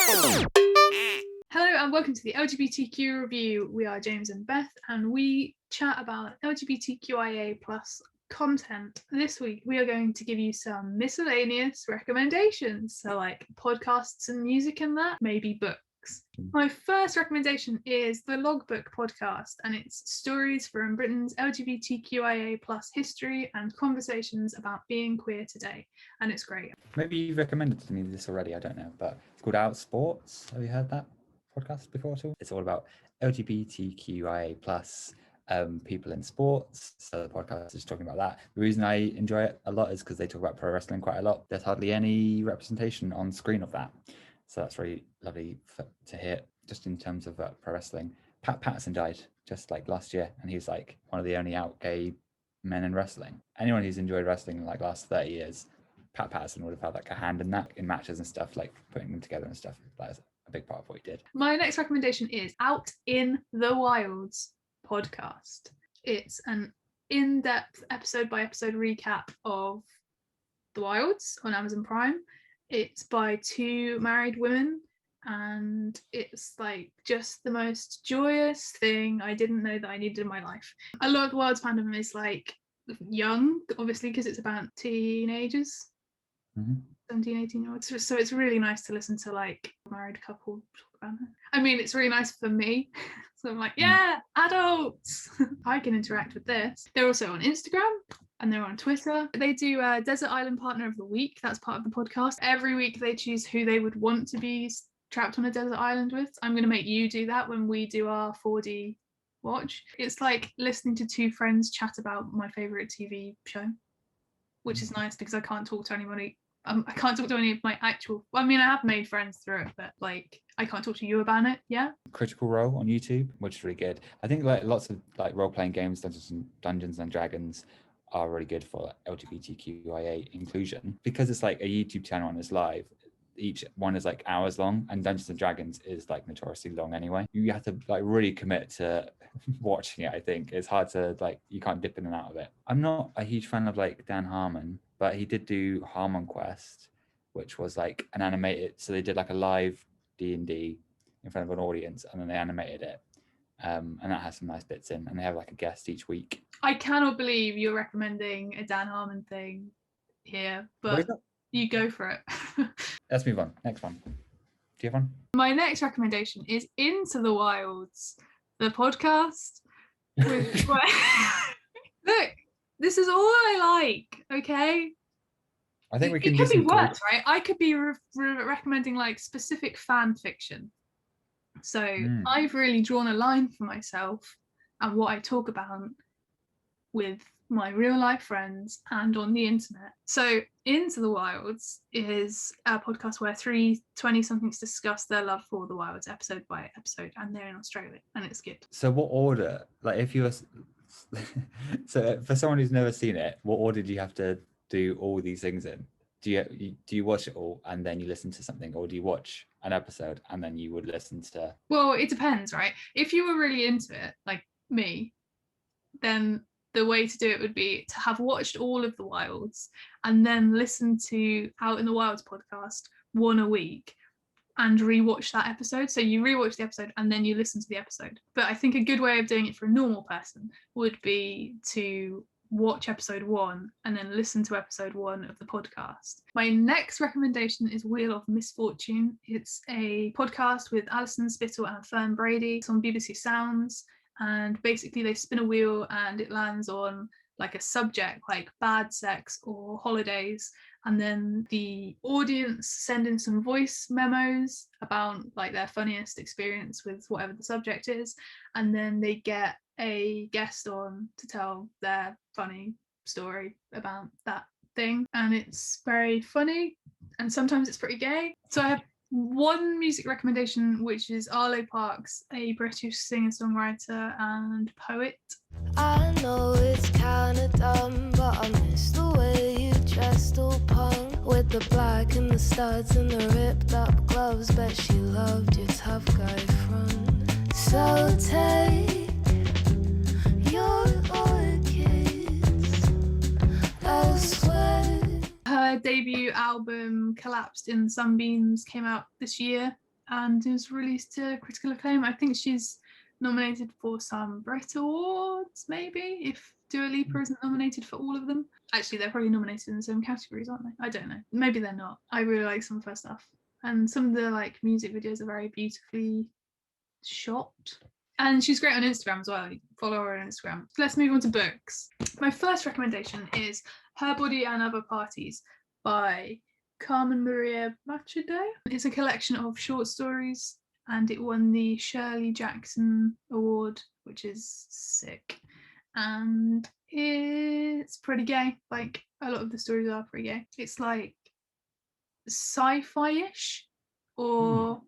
Hello and welcome to the LGBTQ review. We are James and Beth and we chat about LGBTQIA plus content. This week we are going to give you some miscellaneous recommendations, so like podcasts and music and that, maybe books. My first recommendation is the Logbook podcast, and it's stories from Britain's LGBTQIA plus history and conversations about being queer today, and it's great. Maybe you've recommended to me this already, I don't know, but it's called Outsports. Have you heard that podcast before at all? It's all about LGBTQIA plus people in sports. So the podcast is talking about that. The reason I enjoy it a lot is because they talk about pro wrestling quite a lot. There's hardly any representation on screen of that. So that's really lovely to hear, just in terms of pro wrestling. Pat Patterson died just like last year, and he's like one of the only out gay men in wrestling. Anyone who's enjoyed wrestling in like last 30 years, Pat Patterson would have had like a hand in that, in matches and stuff, like putting them together and stuff. That's a big part of what he did. My next recommendation is Out in the Wilds podcast. It's an in-depth episode by episode recap of The Wilds on Amazon Prime. It's by two married women, and it's like just the most joyous thing I didn't know that I needed in my life. A lot of the Wilds fandom is like young, obviously, because it's about teenagers. 17, 18-year-olds. So it's really nice to listen to like a married couple talk about it. I mean, it's really nice for me. So I'm like, yeah, adults. I can interact with this. They're also on Instagram and they're on Twitter. They do Desert Island Partner of the Week. That's part of the podcast. Every week they choose who they would want to be trapped on a desert island with. I'm going to make you do that when we do our 4D watch. It's like listening to two friends chat about my favourite TV show, which is nice because I can't talk to anybody. I can't talk to any of my actual. I mean, I have made friends through it, but like, I can't talk to you about it. Yeah. Critical Role on YouTube, which is really good. I think like lots of like role-playing games, Dungeons and Dragons, are really good for LGBTQIA inclusion because it's like a YouTube channel and it's live. Each one is like hours long, and Dungeons and Dragons is like notoriously long anyway. You have to like really commit to watching it. I think it's hard to like, you can't dip in and out of it. I'm not a huge fan of like Dan Harmon, but he did do Harmon Quest, which was like an animated, so they did like a live D&D in front of an audience and then they animated it, and that has some nice bits in, and they have like a guest each week. I cannot believe you're recommending a Dan Harmon thing here, but you go for it. Let's move on. Next one. Do you have one? My next recommendation is Into the Wilds, the podcast. Look, this is all I like, okay? I think we can. It could be worse, right? I could be recommending like specific fan fiction. So I've really drawn a line for myself and what I talk about with my real life friends and on the internet. So Into the Wilds is a podcast where three 20-somethings discuss their love for the wilds episode by episode, and they're in Australia, and it's good. So what order, like if you were, so for someone who's never seen it, what order do you have to do all these things in? Do you watch it all and then you listen to something, or do you watch an episode and then you would listen to? Well, it depends, right? If you were really into it, like me, then the way to do it would be to have watched all of the Wilds and then listen to Out in the Wilds podcast one a week and rewatch that episode. So you rewatch the episode and then you listen to the episode. But I think a good way of doing it for a normal person would be to watch episode 1 and then listen to episode 1 of the podcast. My next recommendation is Wheel of Misfortune. It's a podcast with Alison Spittle and Fern Brady. It's on BBC Sounds, and basically they spin a wheel and it lands on like a subject like bad sex or holidays, and then the audience send in some voice memos about like their funniest experience with whatever the subject is, and then they get a guest on to tell their funny story about that thing, and it's very funny and sometimes it's pretty gay. So I have one music recommendation, which is Arlo Parks, a British singer-songwriter and poet. I know it's kinda dumb, but I miss the way you dressed all punk, with the black and the studs and the ripped up gloves. Bet she loved your tough guy front. So take your orchids elsewhere. Her debut album Collapsed in Sunbeams came out this year. and it was released to critical acclaim. I think she's nominated for some Brit Awards, maybe, if Dua Lipa isn't nominated for all of them. Actually, they're probably nominated in the same categories, aren't they? I don't know. Maybe they're not. I really like some of her stuff. And some of the like music videos are very beautifully shot. And she's great on Instagram as well. Follow her on Instagram. Let's move on to books. My first recommendation is Her Body and Other Parties by Carmen Machado. It's a collection of short stories and it won the Shirley Jackson Award, which is sick. And it's pretty gay. Like, a lot of the stories are pretty gay. It's like sci-fi-ish, or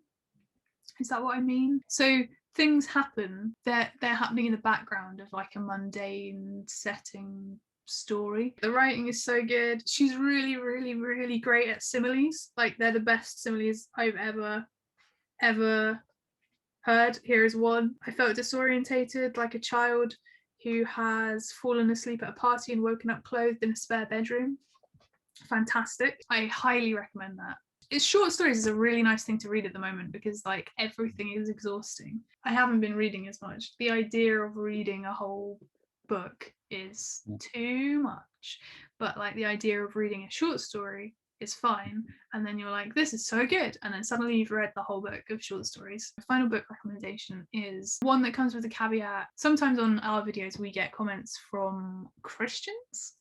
is that what I mean? So things happen, they're happening in the background of like a mundane setting story. The writing is so good. She's really, really, really great at similes. Like, they're the best similes I've ever heard. Here is one. I felt disorientated like a child who has fallen asleep at a party and woken up clothed in a spare bedroom. Fantastic. I highly recommend that. It's short stories is a really nice thing to read at the moment because like everything is exhausting. I haven't been reading as much. The idea of reading a whole book is too much, but like the idea of reading a short story is fine, and then you're like, this is so good, and then suddenly you've read the whole book of short stories. My final book recommendation is one that comes with a caveat. Sometimes on our videos we get comments from Christians.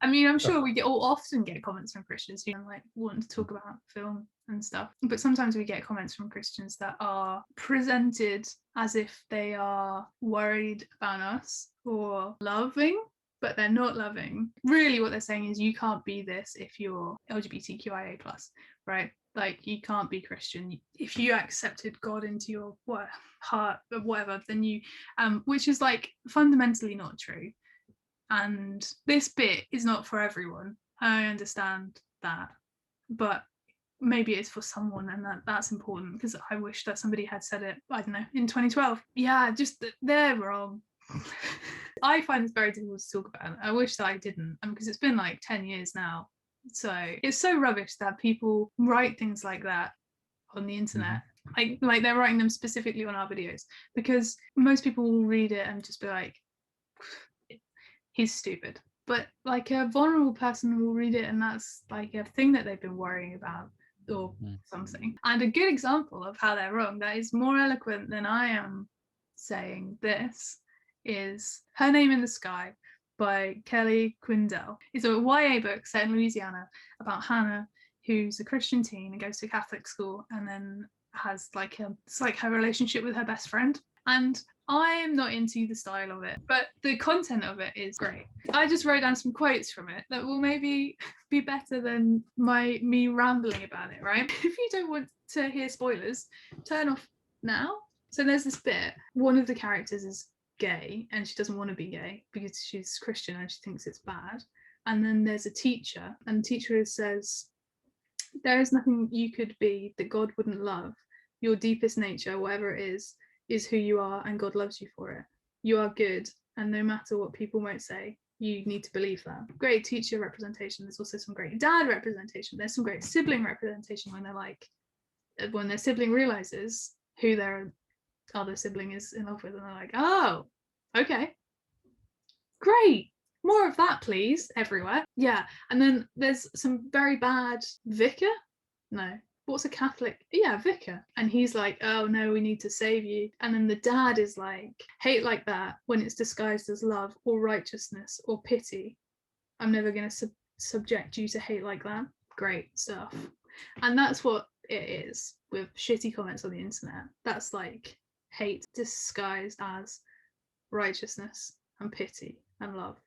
I mean, I'm sure we often get comments from Christians who like want to talk about film and stuff, but sometimes we get comments from Christians that are presented as if they are worried about us or loving, but they're not loving. Really what they're saying is you can't be this if you're LGBTQIA+, right? Like, you can't be Christian. If you accepted God into your heart or whatever, then you, which is like fundamentally not true. And this bit is not for everyone. I understand that, but maybe it's for someone, and that's important, because I wish that somebody had said it, I don't know, in 2012. Yeah, just they're wrong. I find this very difficult to talk about. I wish that I didn't, because it's been like 10 years now. So it's so rubbish that people write things like that on the internet. Like they're writing them specifically on our videos, because most people will read it and just be like, he's stupid. But like a vulnerable person will read it and that's like a thing that they've been worrying about or something. And a good example of how they're wrong, that is more eloquent than I am saying this, is Her Name in the Sky by Kelly Quindlen. It's a YA book set in Louisiana about Hannah, who's a Christian teen and goes to Catholic school, and then has it's like her relationship with her best friend. And I am not into the style of it, but the content of it is great. I just wrote down some quotes from it that will maybe be better than me rambling about it, right? If you don't want to hear spoilers, turn off now. So there's this bit, one of the characters is gay and she doesn't want to be gay because she's Christian and she thinks it's bad. And then there's a teacher, and the teacher says, there is nothing you could be that God wouldn't love. Your deepest nature, whatever it is who you are, and God loves you for it. You are good, and no matter what people might say, you need to believe that. Great teacher representation. There's also some great dad representation. There's some great sibling representation when their sibling realizes who their other sibling is in love with, and they're like, oh, okay, great, more of that please, everywhere. Yeah. And then there's some very bad vicar, what's a Catholic? Yeah, vicar. And he's like, oh no, we need to save you. And then the dad is like, hate like that when it's disguised as love or righteousness or pity. I'm never going to subject you to hate like that. Great stuff. And that's what it is with shitty comments on the internet. That's like hate disguised as righteousness and pity and love.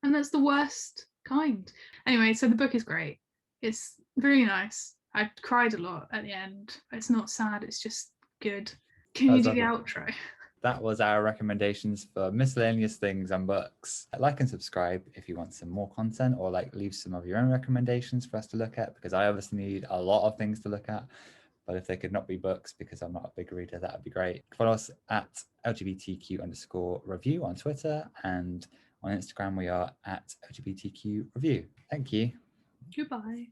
And that's the worst kind. Anyway, so the book is great. It's really nice. I cried a lot at the end. It's not sad, it's just good. Can you do the outro? That was our recommendations for miscellaneous things and books. Like and subscribe if you want some more content, or like leave some of your own recommendations for us to look at, because I obviously need a lot of things to look at. But if they could not be books, because I'm not a big reader, that would be great. Follow us at LGBTQ_review on Twitter, and on Instagram we are at LGBTQ review. Thank you. Goodbye.